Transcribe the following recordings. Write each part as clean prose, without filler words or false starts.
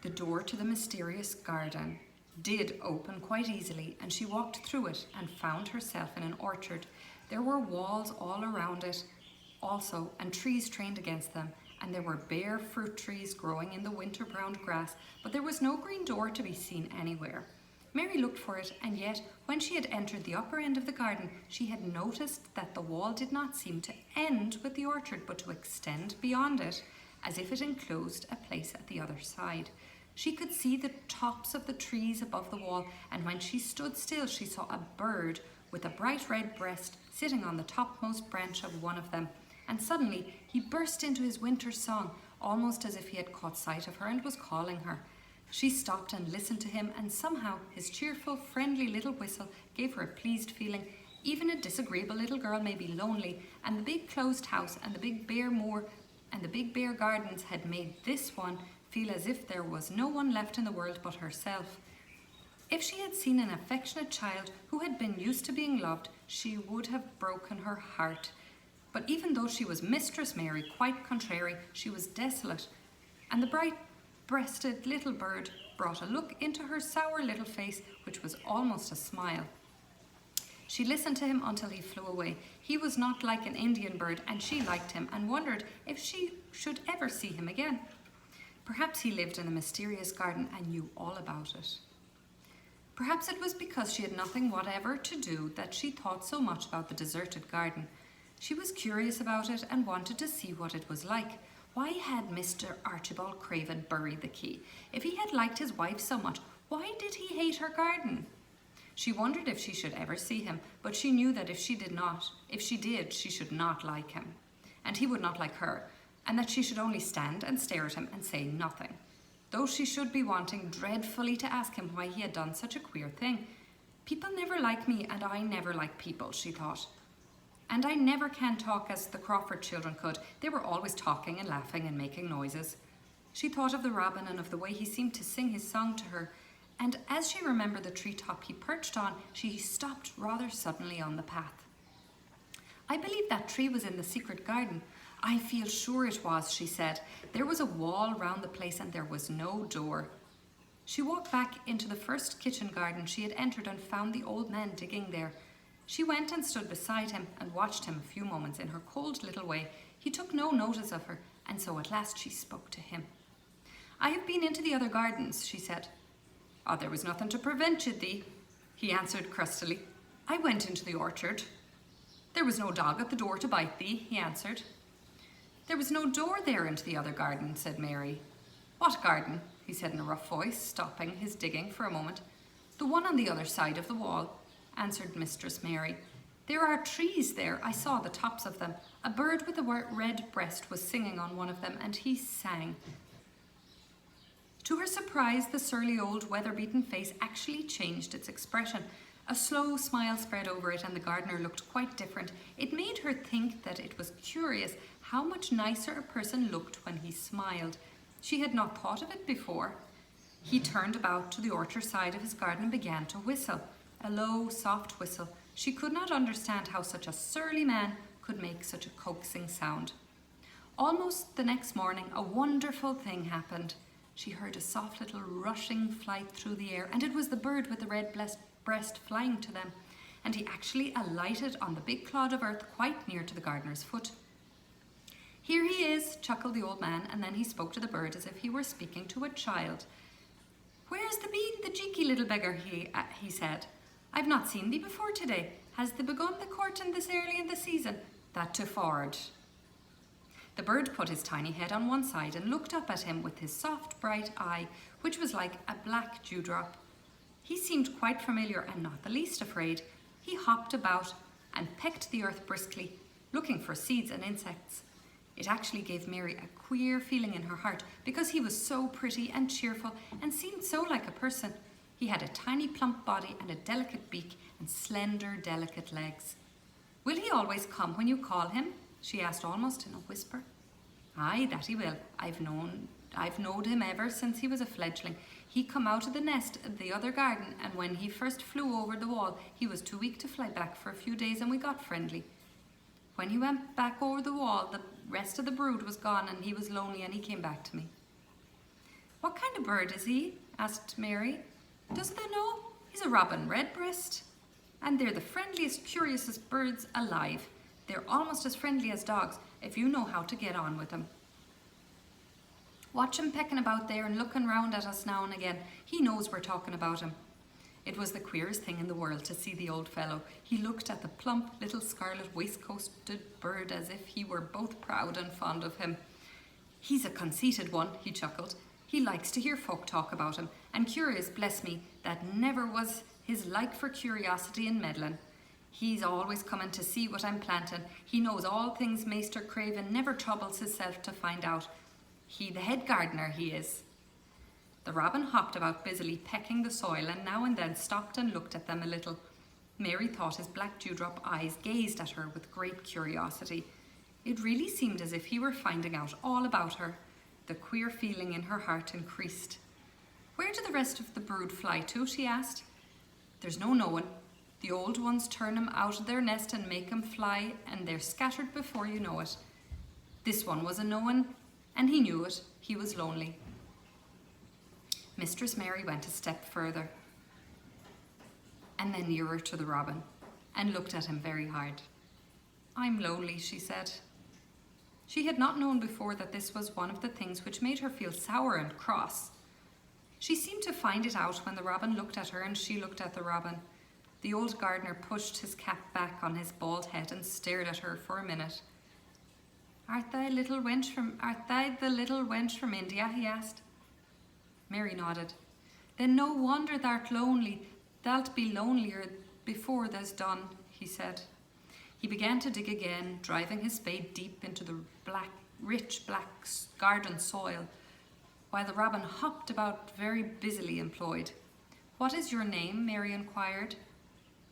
The door to the mysterious garden did open quite easily, and she walked through it and found herself in an orchard. There were walls all around it also, and trees trained against them, and there were bare fruit trees growing in the winter-browned grass, but there was no green door to be seen anywhere. Mary looked for it, and yet, when she had entered the upper end of the garden, she had noticed that the wall did not seem to end with the orchard, but to extend beyond it, as if it enclosed a place at the other side. She could see the tops of the trees above the wall, and when she stood still, she saw a bird with a bright red breast sitting on the topmost branch of one of them. And suddenly he burst into his winter song, almost as if he had caught sight of her and was calling her. She stopped and listened to him, and somehow his cheerful, friendly little whistle gave her a pleased feeling. Even a disagreeable little girl may be lonely, and the big closed house and the big bare moor and the big bare gardens had made this one feel as if there was no one left in the world but herself. If she had seen an affectionate child who had been used to being loved, she would have broken her heart. But even though she was Mistress Mary, quite contrary, she was desolate, and the bright-breasted little bird brought a look into her sour little face, which was almost a smile. She listened to him until he flew away. He was not like an Indian bird, and she liked him and wondered if she should ever see him again. Perhaps he lived in a mysterious garden and knew all about it. Perhaps it was because she had nothing whatever to do that she thought so much about the deserted garden. She was curious about it and wanted to see what it was like. Why had Mr. Archibald Craven buried the key? If he had liked his wife so much, why did he hate her garden? She wondered if she should ever see him, but she knew that if she did, she should not like him, and he would not like her, and that she should only stand and stare at him and say nothing, though she should be wanting dreadfully to ask him why he had done such a queer thing. People never like me, and I never like people, she thought. And I never can talk as the Crawford children could. They were always talking and laughing and making noises. She thought of the robin and of the way he seemed to sing his song to her, and as she remembered the treetop he perched on, she stopped rather suddenly on the path. I believe that tree was in the secret garden. I feel sure it was, she said. There was a wall round the place and there was no door. She walked back into the first kitchen garden she had entered and found the old man digging there. She went and stood beside him and watched him a few moments in her cold little way. He took no notice of her, and so at last she spoke to him. I have been into the other gardens, she said. Oh, there was nothing to prevent you, thee, he answered crustily. I went into the orchard. There was no dog at the door to bite thee, he answered. There was no door there into the other garden, said Mary. What garden? He said in a rough voice, stopping his digging for a moment. The one on the other side of the wall, answered Mistress Mary. There are trees there. I saw the tops of them. A bird with a red breast was singing on one of them, and he sang. To her surprise, the surly old weather-beaten face actually changed its expression. A slow smile spread over it, and the gardener looked quite different. It made her think that it was curious how much nicer a person looked when he smiled. She had not thought of it before. He turned about to the orchard side of his garden and began to whistle. A low, soft whistle. She could not understand how such a surly man could make such a coaxing sound. Almost the next morning, a wonderful thing happened. She heard a soft little rushing flight through the air, and it was the bird with the red breast flying to them, and he actually alighted on the big clod of earth quite near to the gardener's foot. Here he is, chuckled the old man, and then he spoke to the bird as if he were speaking to a child. Where's the bee, the cheeky little beggar, he said. I've not seen thee before today. Has thee begun the courting this early in the season? That to forward. The bird put his tiny head on one side and looked up at him with his soft, bright eye, which was like a black dewdrop. He seemed quite familiar and not the least afraid. He hopped about and pecked the earth briskly, looking for seeds and insects. It actually gave Mary a queer feeling in her heart because he was so pretty and cheerful and seemed so like a person. He had a tiny plump body and a delicate beak and slender, delicate legs. Will he always come when you call him? She asked almost in a whisper. Aye, that he will. I've knowed him ever since he was a fledgling. He come out of the nest in the other garden, and when he first flew over the wall, he was too weak to fly back for a few days, and we got friendly. When he went back over the wall, the rest of the brood was gone, and he was lonely, and he came back to me. What kind of bird is he? Asked Mary. Doesn't they know? He's a robin redbreast. And they're the friendliest, curiousest birds alive. They're almost as friendly as dogs, if you know how to get on with them. Watch him pecking about there and looking round at us now and again. He knows we're talking about him. It was the queerest thing in the world to see the old fellow. He looked at the plump little scarlet waistcoated bird as if he were both proud and fond of him. He's a conceited one, he chuckled. He likes to hear folk talk about him, and curious, bless me, that never was his like for curiosity and meddling. He's always coming to see what I'm planting. He knows all things Maester Craven never troubles himself to find out. He the head gardener, he is. The robin hopped about busily pecking the soil and now and then stopped and looked at them a little. Mary thought his black dewdrop eyes gazed at her with great curiosity. It really seemed as if he were finding out all about her. The queer feeling in her heart increased. Where do the rest of the brood fly to? She asked. There's no knowing. The old ones turn 'em out of their nest and make 'em fly, and they're scattered before you know it. This one was a knowing, and he knew it. He was lonely. Mistress Mary went a step further, and then nearer to the robin, and looked at him very hard. I'm lonely, she said. She had not known before that this was one of the things which made her feel sour and cross. She seemed to find it out when the robin looked at her and she looked at the robin. The old gardener pushed his cap back on his bald head and stared at her for a minute. Art thou the little wench from India? He asked. Mary nodded. Then no wonder thou'rt lonely. Thou'lt be lonelier before thou's done, he said. He began to dig again, driving his spade deep into the rich black garden soil, while the robin hopped about very busily employed. What is your name? Mary inquired.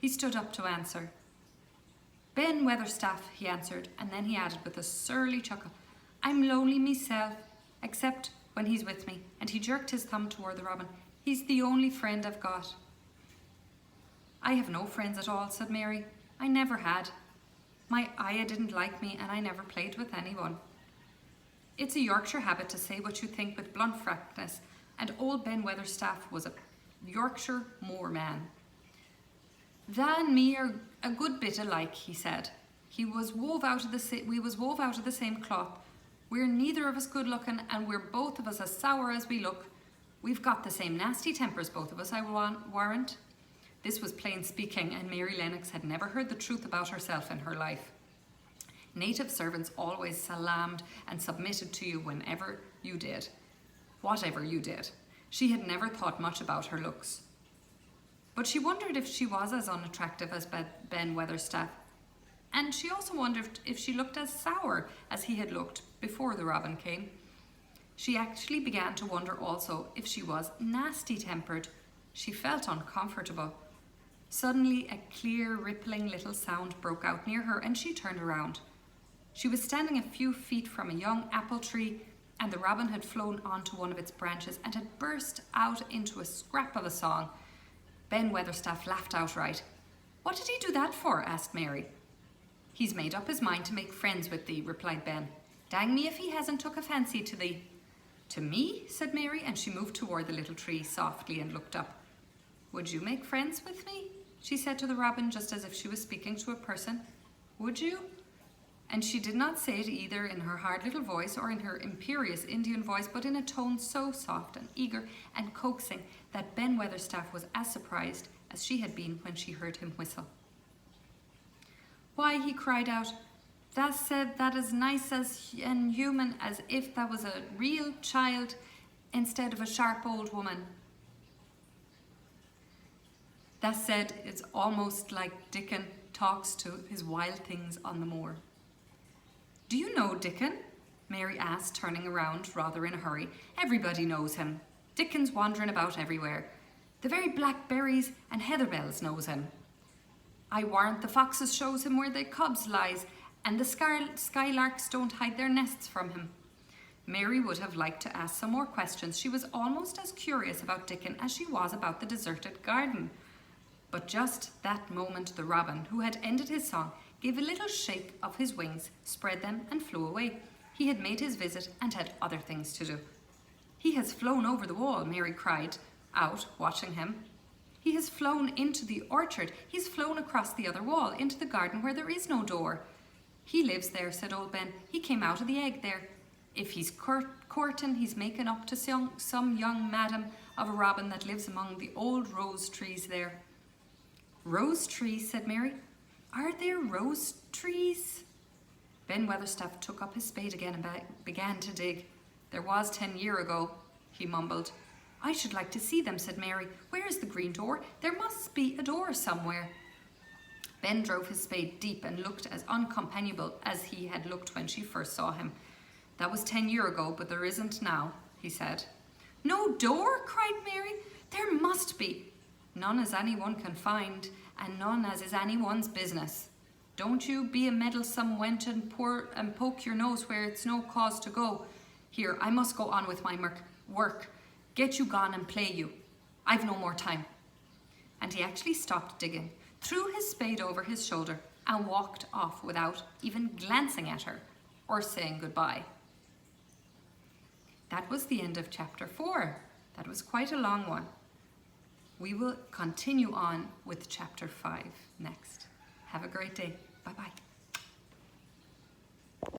He stood up to answer. Ben Weatherstaff, he answered, and then he added with a surly chuckle, I'm lonely myself, except when he's with me, and he jerked his thumb toward the robin. He's the only friend I've got. I have no friends at all, said Mary. I never had. My Aya didn't like me, and I never played with anyone. It's a Yorkshire habit to say what you think with blunt frankness, and old Ben Weatherstaff was a Yorkshire moorman. Tha and me are a good bit alike, he said. We was wove out of the same cloth. We're neither of us good looking, and we're both of us as sour as we look. We've got the same nasty tempers, both of us, I warrant. This was plain speaking, and Mary Lennox had never heard the truth about herself in her life. Native servants always salaamed and submitted to you whatever you did. She had never thought much about her looks. But she wondered if she was as unattractive as Ben Weatherstaff, and she also wondered if she looked as sour as he had looked before the robin came. She actually began to wonder also if she was nasty-tempered. She felt uncomfortable. Suddenly, a clear, rippling little sound broke out near her, and she turned around. She was standing a few feet from a young apple tree, and the robin had flown onto one of its branches and had burst out into a scrap of a song. Ben Weatherstaff laughed outright. What did he do that for? Asked Mary. He's made up his mind to make friends with thee, replied Ben. Dang me if he hasn't took a fancy to thee. To me? Said Mary, and she moved toward the little tree softly and looked up. Would you make friends with me? She said to the robin, just as if she was speaking to a person. Would you? And she did not say it either in her hard little voice or in her imperious Indian voice, but in a tone so soft and eager and coaxing that Ben Weatherstaff was as surprised as she had been when she heard him whistle. Why, he cried out, "Thou said that as nice and human as if that was a real child instead of a sharp old woman. That said, it's almost like Dickon talks to his wild things on the moor." "Do you know Dickon?" Mary asked, turning around rather in a hurry. "Everybody knows him. Dickon's wandering about everywhere. The very blackberries and heatherbells knows him. I warrant the foxes shows him where the cubs lies, and the skylarks don't hide their nests from him." Mary would have liked to ask some more questions. She was almost as curious about Dickon as she was about the deserted garden. But just that moment the robin, who had ended his song, gave a little shake of his wings, spread them and flew away. He had made his visit and had other things to do. He has flown over the wall, Mary cried out, watching him. He has flown into the orchard. He's flown across the other wall, into the garden where there is no door. He lives there, said old Ben. He came out of the egg there. If he's courting, he's making up to some young madam of a robin that lives among the old rose trees there. Rose trees, said Mary. Are there rose trees? Ben Weatherstaff took up his spade again and began to dig. There was 10 years ago, he mumbled. I should like to see them, said Mary. Where is the green door? There must be a door somewhere. Ben drove his spade deep and looked as uncompanionable as he had looked when she first saw him. That was 10 years ago, but there isn't now, he said. No door? Cried Mary. There must be. None as anyone can find, and none as is anyone's business. Don't you be a meddlesome wench and poke your nose where it's no cause to go. Here, I must go on with my work. Get you gone and play you. I've no more time. And he actually stopped digging, threw his spade over his shoulder, and walked off without even glancing at her or saying goodbye. That was the end of chapter 4. That was quite a long one. We will continue on with chapter 5 next. Have a great day. Bye-bye.